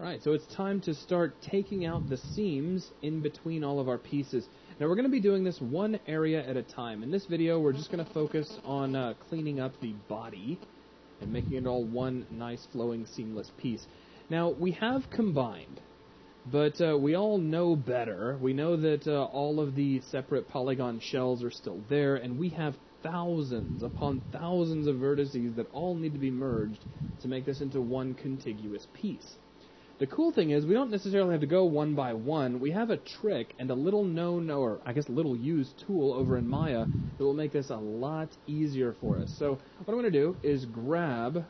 Alright, so it's time to start taking out the seams in between all of our pieces. Now we're going to be doing this one area at a time. In this video, we're just going to focus on cleaning up the body and making it all one nice, flowing, seamless piece. Now, we have combined, but we all know better. We know that all of the separate polygon shells are still there, and we have thousands upon thousands of vertices that all need to be merged to make this into one contiguous piece. The cool thing is we don't necessarily have to go one by one. We have a trick and a little known, or I guess little used tool over in Maya that will make this a lot easier for us. So what I'm going to do is grab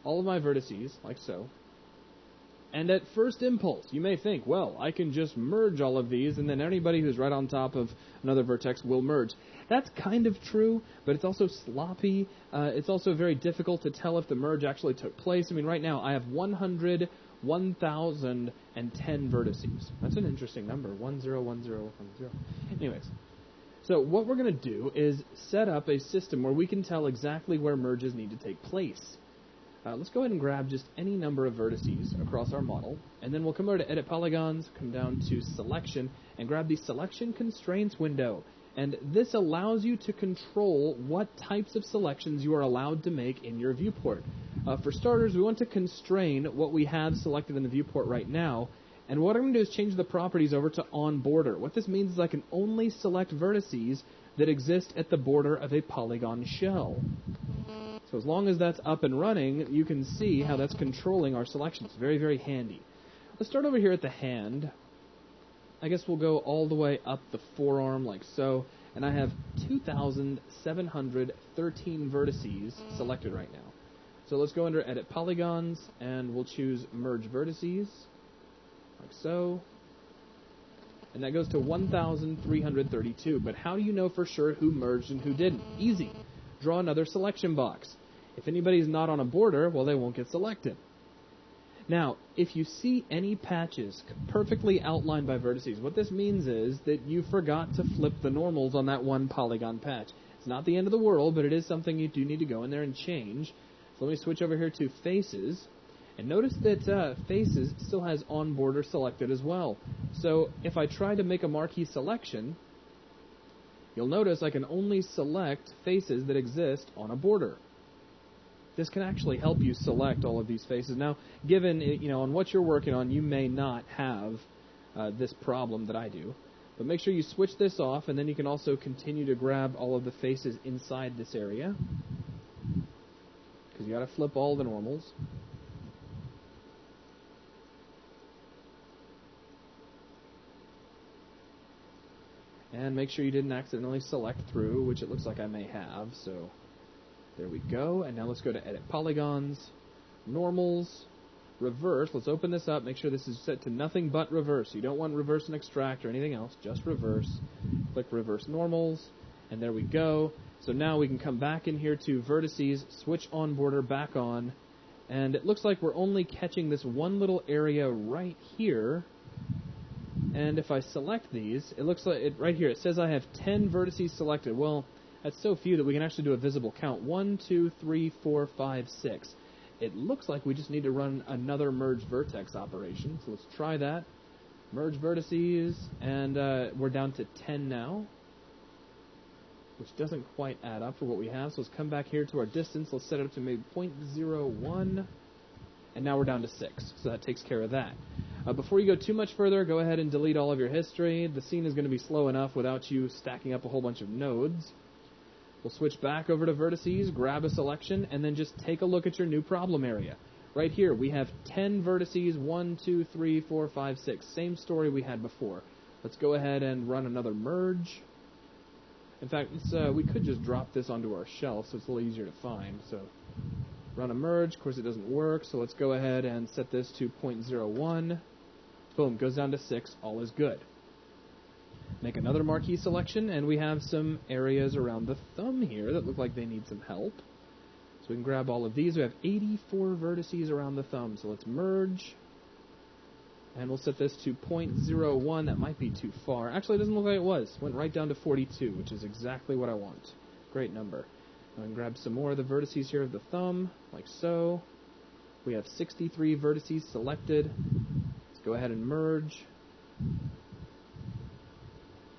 all of my vertices, like so. And at first impulse, you may think, well, I can just merge all of these, and then anybody who's right on top of another vertex will merge. That's kind of true, but it's also sloppy. It's also very difficult to tell if the merge actually took place. I mean, right now, I have 1,010 vertices. That's an interesting number, 101010. Anyways, so what we're going to do is set up a system where we can tell exactly where merges need to take place. Let's go ahead and grab just any number of vertices across our model, and then we'll come over to Edit Polygons, come down to Selection, and grab the Selection Constraints window. And this allows you to control what types of selections you are allowed to make in your viewport. For starters, we want to constrain what we have selected in the viewport right now, and what I'm going to do is change the properties over to On Border. What this means is I can only select vertices that exist at the border of a polygon shell. So as long as that's up and running, you can see how that's controlling our selections. Very, very handy. Let's start over here at the hand. I guess we'll go all the way up the forearm like so. And I have 2,713 vertices selected right now. So let's go under Edit Polygons, and we'll choose Merge Vertices, like so. And that goes to 1,332. But how do you know for sure who merged and who didn't? Easy. Draw another selection box. If anybody's not on a border, well, they won't get selected. Now, if you see any patches perfectly outlined by vertices, what this means is that you forgot to flip the normals on that one polygon patch. It's not the end of the world, but it is something you do need to go in there and change. So let me switch over here to Faces. And notice that Faces still has On Border selected as well. So if I try to make a marquee selection, you'll notice I can only select faces that exist on a border. This can actually help you select all of these faces. Now, given, on what you're working on, you may not have this problem that I do. But make sure you switch this off, and then you can also continue to grab all of the faces inside this area, because you got to flip all the normals. And make sure you didn't accidentally select through, which it looks like I may have. So there we go. And now let's go to Edit Polygons, Normals, Reverse. Let's open this up. Make sure this is set to nothing but reverse. You don't want reverse and extract or anything else, just reverse. Click Reverse Normals, and there we go. So now we can come back in here to Vertices, switch On Border back on, and it looks like we're only catching this one little area right here. And if I select these, it looks like right here, it says I have 10 vertices selected. Well, that's so few that we can actually do a visible count. 1, 2, 3, 4, 5, 6. It looks like we just need to run another merge vertex operation. So let's try that. Merge vertices, and we're down to 10 now, which doesn't quite add up for what we have. So let's come back here to our distance. Let's set it up to maybe 0.01. And now we're down to 6, so that takes care of that. Before you go too much further, go ahead and delete all of your history. The scene is going to be slow enough without you stacking up a whole bunch of nodes. We'll switch back over to vertices, grab a selection, and then just take a look at your new problem area. Right here, we have 10 vertices, 1, 2, 3, 4, 5, 6. Same story we had before. Let's go ahead and run another merge. In fact, we could just drop this onto our shelf so it's a little easier to find. So run a merge. Of course, it doesn't work, so let's go ahead and set this to 0.01. Boom, goes down to 6. All is good. Make another marquee selection, and we have some areas around the thumb here that look like they need some help. So we can grab all of these. We have 84 vertices around the thumb, so let's merge. And we'll set this to 0.01. That might be too far. Actually, it doesn't look like it was. Went right down to 42, which is exactly what I want. Great number. Now I can grab some more of the vertices here of the thumb, like so. We have 63 vertices selected. Let's go ahead and merge.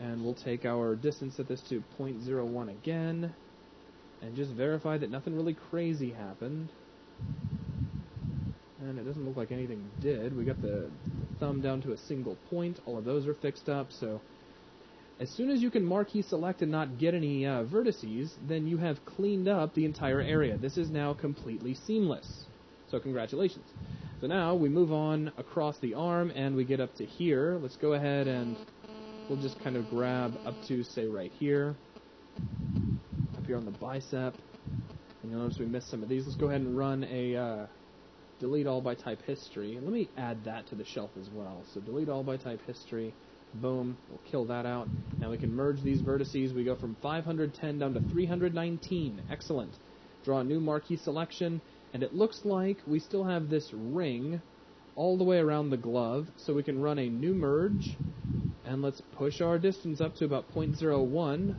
And we'll take our distance set this to 0.01 again. And just verify that nothing really crazy happened. And it doesn't look like anything did. We got the thumb down to a single point. All of those are fixed up. So as soon as you can marquee select and not get any vertices, then you have cleaned up the entire area. This is now completely seamless. So congratulations. So now we move on across the arm and we get up to here. Let's go ahead and we'll just kind of grab up to, say, right here. Up here on the bicep. And you'll notice we missed some of these. Let's go ahead and run a delete all by type history. And let me add that to the shelf as well. So delete all by type history. Boom. We'll kill that out. Now we can merge these vertices. We go from 510 down to 319. Excellent. Draw a new marquee selection. And it looks like we still have this ring all the way around the glove. So we can run a new merge. And let's push our distance up to about 0.01.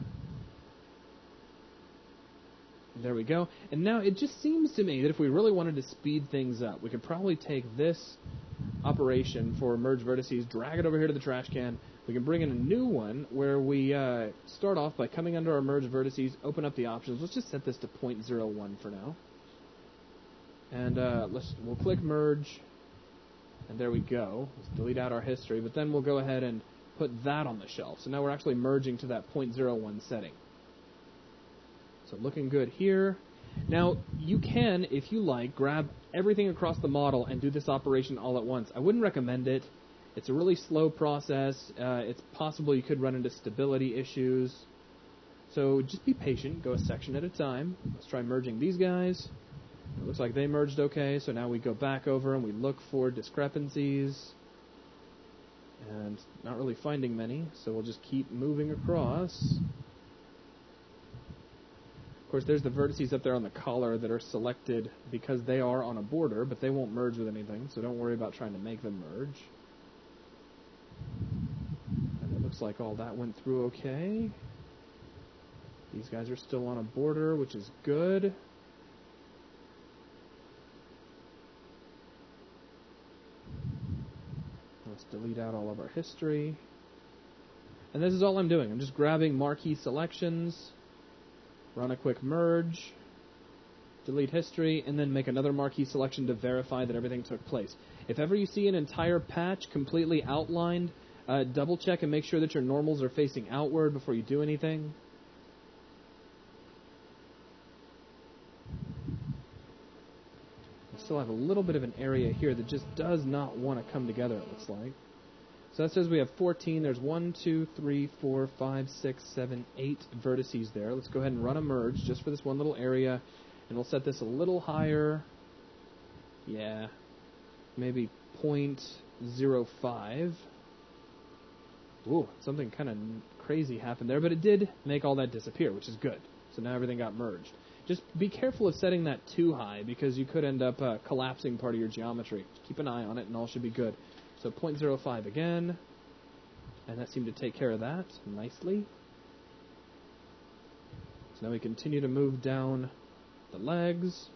There we go. And now it just seems to me that if we really wanted to speed things up, we could probably take this operation for merge vertices, drag it over here to the trash can. We can bring in a new one where we start off by coming under our merge vertices, open up the options. Let's just set this to 0.01 for now. And we'll click merge. And there we go. Let's delete out our history. But then we'll go ahead and put that on the shelf. So now we're actually merging to that 0.01 setting. So looking good here. Now, you can, if you like, grab everything across the model and do this operation all at once. I wouldn't recommend it. It's a really slow process. It's possible you could run into stability issues. So just be patient. Go a section at a time. Let's try merging these guys. It looks like they merged okay. So now we go back over and we look for discrepancies. And not really finding many. So we'll just keep moving across. Of course, there's the vertices up there on the collar that are selected because they are on a border, but they won't merge with anything, so don't worry about trying to make them merge. And it looks like all that went through okay. These guys are still on a border, which is good. Let's delete out all of our history. And this is all I'm doing. I'm just grabbing marquee selections. Run a quick merge, delete history, and then make another marquee selection to verify that everything took place. If ever you see an entire patch completely outlined, double check and make sure that your normals are facing outward before you do anything. We still have a little bit of an area here that just does not want to come together, it looks like. So that says we have 14. There's 1, 2, 3, 4, 5, 6, 7, 8 vertices there. Let's go ahead and run a merge just for this one little area. And we'll set this a little higher. Yeah, maybe 0.05. Ooh, something kind of crazy happened there. But it did make all that disappear, which is good. So now everything got merged. Just be careful of setting that too high because you could end up collapsing part of your geometry. Just keep an eye on it and all should be good. So 0.05 again, and that seemed to take care of that nicely. So now we continue to move down the legs.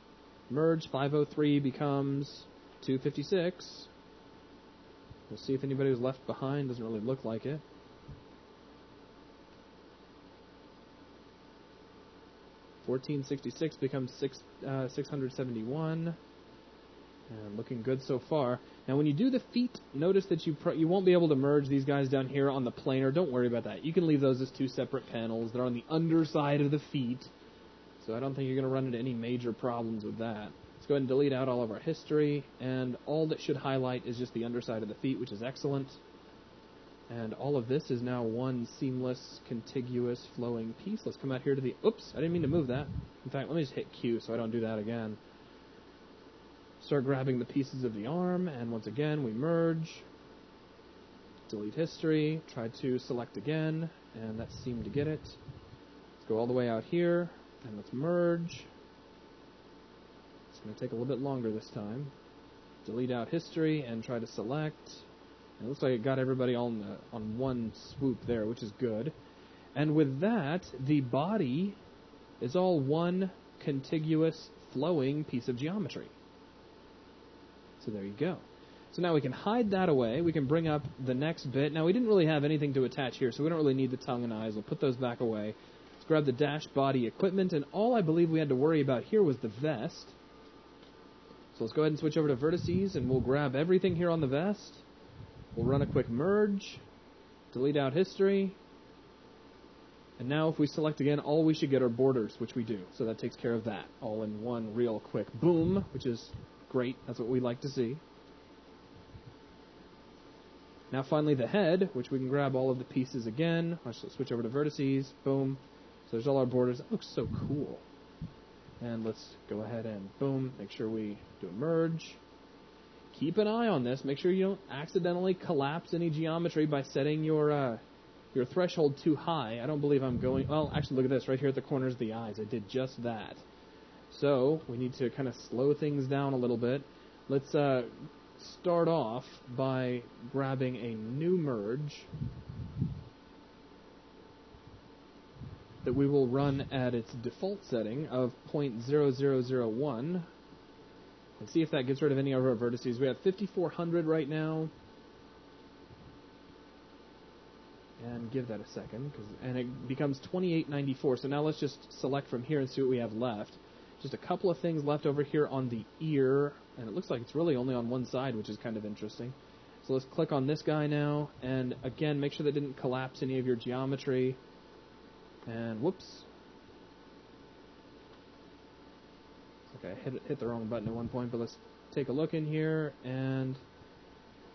Merge 503 becomes 256. We'll see if anybody was left behind. Doesn't really look like it. $14.66 becomes 671. And looking good so far. Now, when you do the feet, notice that you won't be able to merge these guys down here on the planar. Don't worry about that. You can leave those as two separate panels. They're on the underside of the feet. So I don't think you're going to run into any major problems with that. Let's go ahead and delete out all of our history. And all that should highlight is just the underside of the feet, which is excellent. And all of this is now one seamless, contiguous, flowing piece. Let's come out here to the... Oops, I didn't mean to move that. In fact, let me just hit Q so I don't do that again. Start grabbing the pieces of the arm, and once again, we merge. Delete history. Try to select again, and that seemed to get it. Let's go all the way out here, and let's merge. It's going to take a little bit longer this time. Delete out history, and try to select. And it looks like it got everybody on one swoop there, which is good. And with that, the body is all one contiguous, flowing piece of geometry. So there you go. So now we can hide that away. We can bring up the next bit. Now we didn't really have anything to attach here, so we don't really need the tongue and eyes. We'll put those back away. Let's grab the dash body equipment, and all I believe we had to worry about here was the vest. So let's go ahead and switch over to vertices, and we'll grab everything here on the vest. We'll run a quick merge, delete out history, and now if we select again, all we should get are borders, which we do. So that takes care of that, all in one real quick boom, which is great. That's what we like to see. Now finally the head, which we can grab all of the pieces again. Let's switch over to vertices, boom. So there's all our borders. That looks so cool. And let's go ahead and boom, make sure we do a merge. Keep an eye on this. Make sure you don't accidentally collapse any geometry by setting your threshold too high. I don't believe I'm going... Well, actually, look at this. Right here at the corners of the eyes. I did just that. So we need to kind of slow things down a little bit. Let's start off by grabbing a new merge that we will run at its default setting of 0.0001 and see if that gets rid of any of our vertices. We have 5400 right now. And give that a second, and it becomes 2894. So now let's just select from here and see what we have left. Just a couple of things left over here on the ear, and it looks like it's really only on one side, which is kind of interesting. So let's click on this guy now, and again, make sure that didn't collapse any of your geometry. And whoops. Okay, I hit the wrong button at one point, but let's take a look in here, and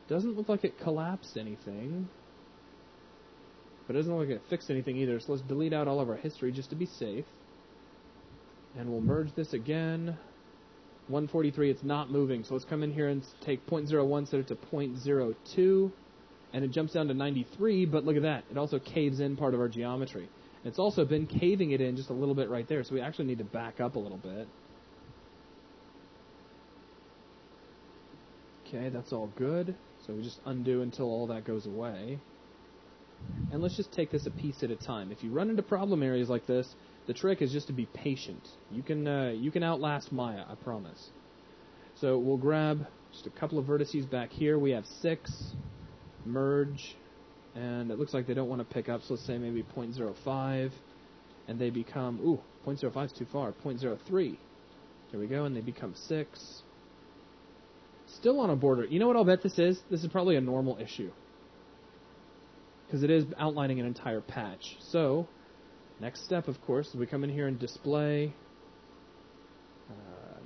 doesn't look like it collapsed anything. But it doesn't look like it fixed anything either, so let's delete out all of our history just to be safe. And we'll merge this again. 143, it's not moving, so let's come in here and take 0.01, set it to 0.02, and it jumps down to 93, but look at that. It also caves in part of our geometry. It's also been caving it in just a little bit right there, so we actually need to back up a little bit. Okay, that's all good. So we just undo until all that goes away. And let's just take this a piece at a time. If you run into problem areas like this, the trick is just to be patient. You can outlast Maya, I promise. So we'll grab just a couple of vertices back here. We have 6, merge, and it looks like they don't want to pick up, so let's say maybe 0.05, and they become, 0.05 is too far, 0.03. There we go, and they become 6. Still on a border. You know what I'll bet this is? This is probably a normal issue, because it is outlining an entire patch. So, next step, of course, is we come in here and display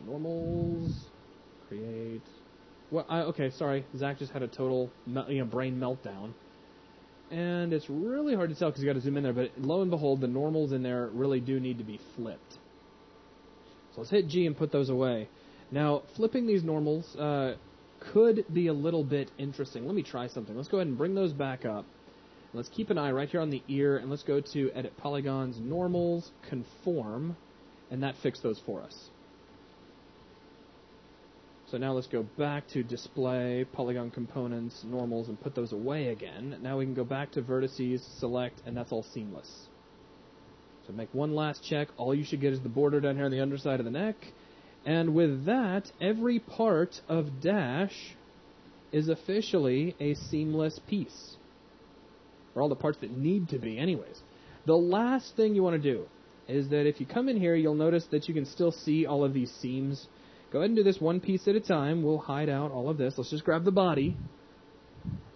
normals, create... Well, okay, sorry. Zach just had a total brain meltdown. And it's really hard to tell because you got to zoom in there, but lo and behold, the normals in there really do need to be flipped. So let's hit G and put those away. Now, flipping these normals could be a little bit interesting. Let me try something. Let's go ahead and bring those back up. Let's keep an eye right here on the ear, and let's go to Edit Polygons, Normals, Conform, and that fixed those for us. So now let's go back to Display, Polygon Components, Normals, and put those away again. Now we can go back to Vertices, Select, and that's all seamless. So make one last check. All you should get is the border down here on the underside of the neck. And with that, every part of Dash is officially a seamless piece. Or all the parts that need to be anyways. The last thing you want to do is that if you come in here, you'll notice that you can still see all of these seams. Go ahead and do this one piece at a time. We'll hide out all of this. Let's just grab the body.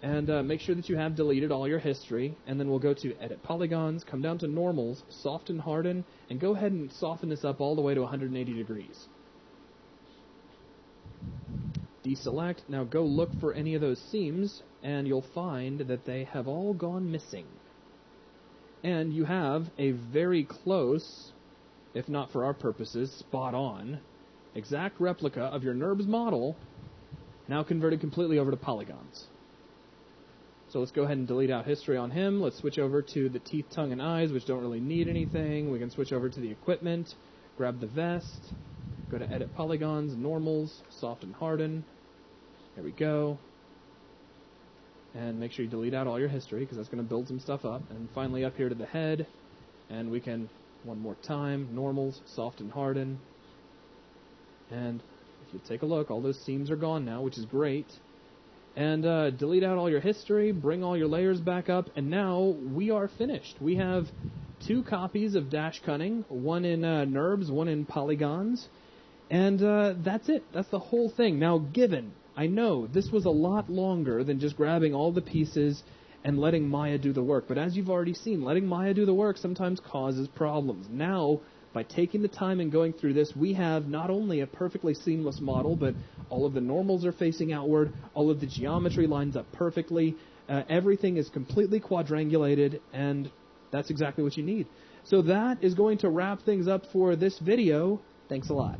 And make sure that you have deleted all your history. And then we'll go to Edit Polygons, come down to Normals, Soften, Harden, and go ahead and soften this up all the way to 180 degrees. Deselect. Now go look for any of those seams, and you'll find that they have all gone missing. And you have a very close, if not for our purposes, spot on, exact replica of your NURBS model, now converted completely over to polygons. So let's go ahead and delete out history on him. Let's switch over to the teeth, tongue, and eyes, which don't really need anything. We can switch over to the equipment, grab the vest, go to Edit Polygons, Normals, Soften, Harden. There we go. And make sure you delete out all your history, because that's going to build some stuff up. And finally up here to the head, and we can, one more time, Normals, Soften, Harden. And If you take a look, all those seams are gone now, which is great. And delete out all your history, bring all your layers back up, and now we are finished. We have 2 copies of Dash Cunning, one in NURBS, one in Polygons, and that's it. That's the whole thing. Now, given, I know this was a lot longer than just grabbing all the pieces and letting Maya do the work, but as you've already seen, letting Maya do the work sometimes causes problems. Now, by taking the time and going through this, we have not only a perfectly seamless model, but all of the normals are facing outward, all of the geometry lines up perfectly, everything is completely quadrangulated, and that's exactly what you need. So that is going to wrap things up for this video. Thanks a lot.